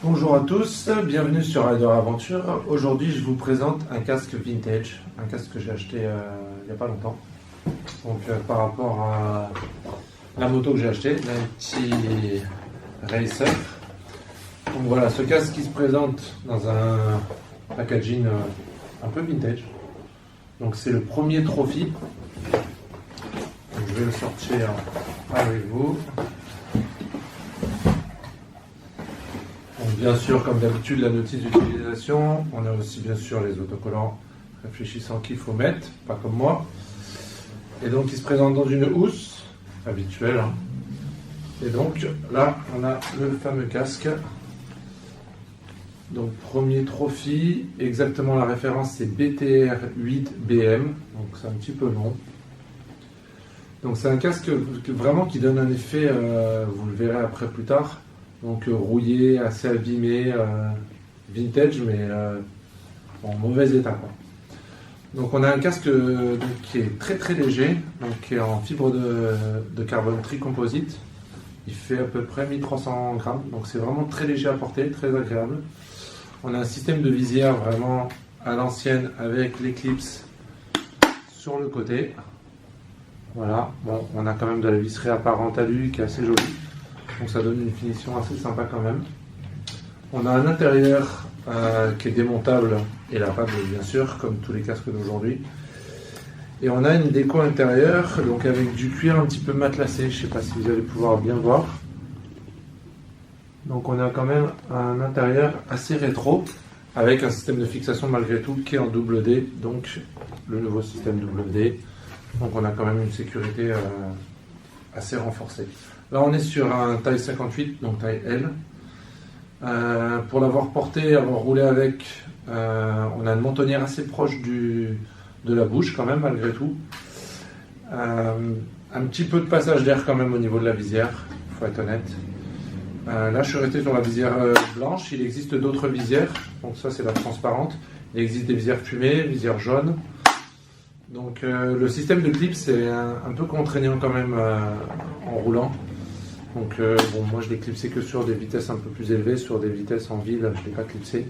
Bonjour à tous, bienvenue sur Rider Aventure. Aujourd'hui, je vous présente un casque vintage, un casque que j'ai acheté il n'y a pas longtemps. Donc, par rapport à la moto que j'ai achetée, la petit Racer. Donc voilà, ce casque qui se présente dans un packaging un peu vintage. Donc c'est le premier trophy. Donc, je vais le sortir avec vous. Donc, bien sûr, comme d'habitude, la notice d'utilisation. On a aussi bien sûr les autocollants réfléchissants qu'il faut mettre, pas comme moi. Et donc il se présente dans une housse habituelle. Et donc là, on a le fameux casque. Donc premier trophy, exactement la référence c'est BTR8BM, donc c'est un petit peu long. Donc c'est un casque vraiment qui donne un effet, vous le verrez après plus tard, donc rouillé, assez abîmé, vintage mais en mauvais état, quoi. Donc on a un casque donc, qui est très très léger, donc qui est en fibre de carbone tricomposite. Il fait à peu près 1300 grammes, donc c'est vraiment très léger à porter, très agréable. On a un système de visière vraiment à l'ancienne avec l'éclipse sur le côté. Voilà, bon, on a quand même de la visserie apparente à lui qui est assez jolie, donc ça donne une finition assez sympa quand même. On a un intérieur qui est démontable et lavable bien sûr, comme tous les casques d'aujourd'hui. Et on a une déco intérieure, donc avec du cuir un petit peu matelassé, je ne sais pas si vous allez pouvoir bien voir. Donc on a quand même un intérieur assez rétro, avec un système de fixation malgré tout qui est en double D, donc le nouveau système double D. Donc on a quand même une sécurité assez renforcée. Là on est sur un taille 58, donc taille L. Pour l'avoir porté, avoir roulé avec, on a une mentonnière assez proche de la bouche quand même malgré tout. Un petit peu de passage d'air quand même au niveau de la visière, il faut être honnête. Là je suis resté sur la visière blanche, il existe d'autres visières, donc ça c'est la transparente. Il existe des visières fumées, visières jaunes. Donc le système de clip c'est un peu contraignant quand même en roulant. Donc bon, moi je l'ai clipsé que sur des vitesses un peu plus élevées, sur des vitesses en ville, je ne l'ai pas clipsé.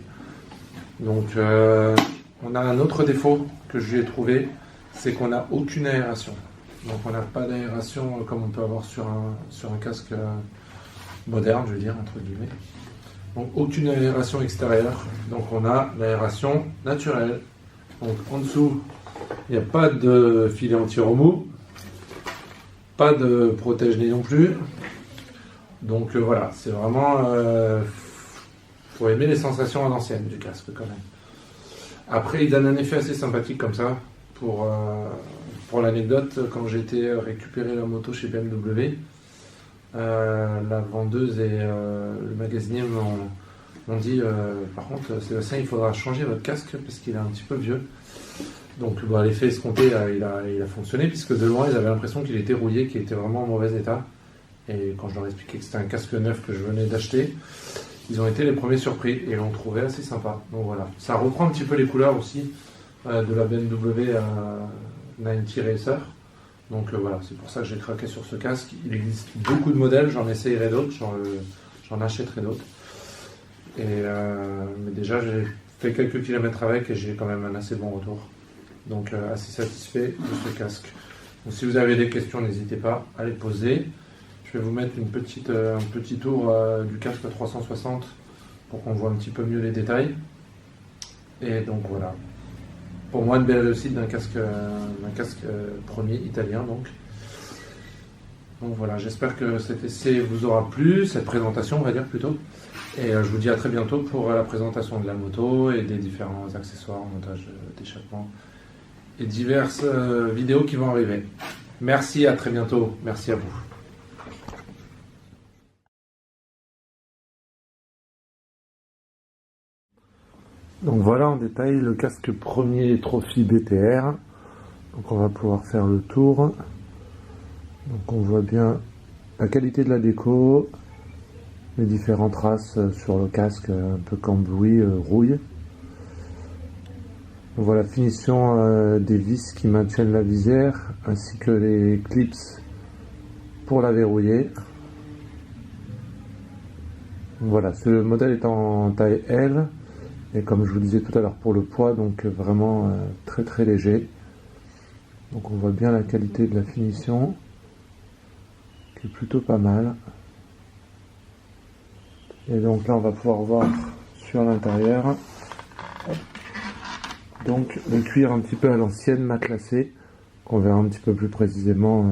Donc on a un autre défaut que je lui ai trouvé, c'est qu'on n'a aucune aération. Donc on n'a pas d'aération comme on peut avoir sur un casque moderne, je veux dire, entre guillemets. Donc aucune aération extérieure, donc on a l'aération naturelle. Donc en dessous, il n'y a pas de filet anti-remous, pas de protège-nez non plus. Donc voilà, c'est vraiment... faut aimer les sensations à l'ancienne du casque quand même. Après, il donne un effet assez sympathique comme ça. Pour l'anecdote, quand j'ai été récupérer la moto chez BMW, la vendeuse et le magasinier m'ont dit par contre Sébastien, il faudra changer votre casque parce qu'il est un petit peu vieux. Donc bon, l'effet escompté il a fonctionné, puisque de loin ils avaient l'impression qu'il était rouillé, qu'il était vraiment en mauvais état. Et quand je leur ai expliqué que c'était un casque neuf que je venais d'acheter, ils ont été les premiers surpris et l'ont trouvé assez sympa. Donc voilà, ça reprend un petit peu les couleurs aussi de la BMW 90 Racer. Donc voilà, c'est pour ça que j'ai craqué sur ce casque. Il existe beaucoup de modèles, j'en essayerai d'autres, j'en achèterai d'autres. Mais déjà, j'ai fait quelques kilomètres avec et j'ai quand même un assez bon retour. Donc assez satisfait de ce casque. Donc si vous avez des questions, n'hésitez pas à les poser. Je vais vous mettre un petit tour du casque 360 pour qu'on voit un petit peu mieux les détails. Et donc voilà. Pour moi, une belle réussite d'un casque premier italien. Donc voilà, j'espère que cet essai vous aura plu, cette présentation on va dire plutôt. Et je vous dis à très bientôt pour la présentation de la moto et des différents accessoires, montage d'échappement et diverses vidéos qui vont arriver. Merci, à très bientôt. Merci à vous. Donc voilà en détail le casque premier Trophy BTR. Donc on va pouvoir faire le tour. Donc on voit bien la qualité de la déco, les différentes traces sur le casque, un peu cambouis, rouille. On voit la finition des vis qui maintiennent la visière, ainsi que les clips pour la verrouiller. Voilà, ce modèle est en taille L, et comme je vous disais tout à l'heure pour le poids, donc vraiment très très léger. Donc on voit bien la qualité de la finition, qui est plutôt pas mal. Et donc là on va pouvoir voir sur l'intérieur, donc le cuir un petit peu à l'ancienne, matelassé, qu'on verra un petit peu plus précisément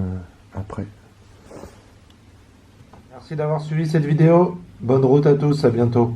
après. Merci d'avoir suivi cette vidéo, bonne route à tous, à bientôt.